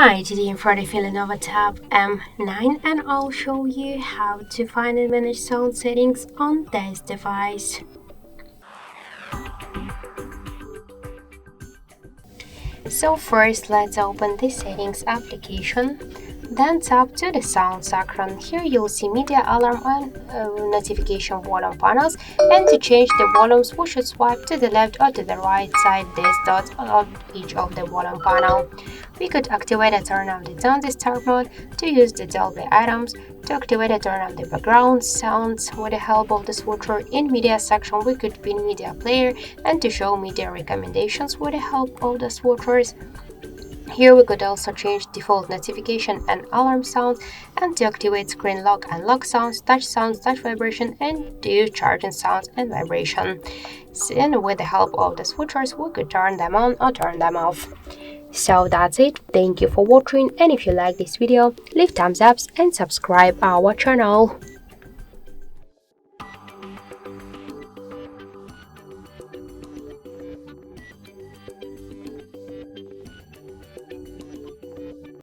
Hi, today I'm for the LENOVO Tab M9 and I'll show you how to find and manage sound settings on this device. So first let's open the settings application, then tap to the sound section. Here you'll see media alarm and notification volume panels, and to change the volumes we should swipe to the left or to the right side these dots on each of the volume panel. We could activate and turn on the Don't Disturb mode to use the Dolby items. To activate and turn on the background sounds with the help of the switcher. In media section we could pin media player and to show media recommendations with the help of the switchers. Here we could also change default notification and alarm sounds, and to activate screen lock and lock sounds, touch vibration, and to use charging sounds and vibration. And with the help of the switchers we could turn them on or turn them off. So that's it. Thank you for watching, and if you like this video, leave thumbs up and subscribe our channel.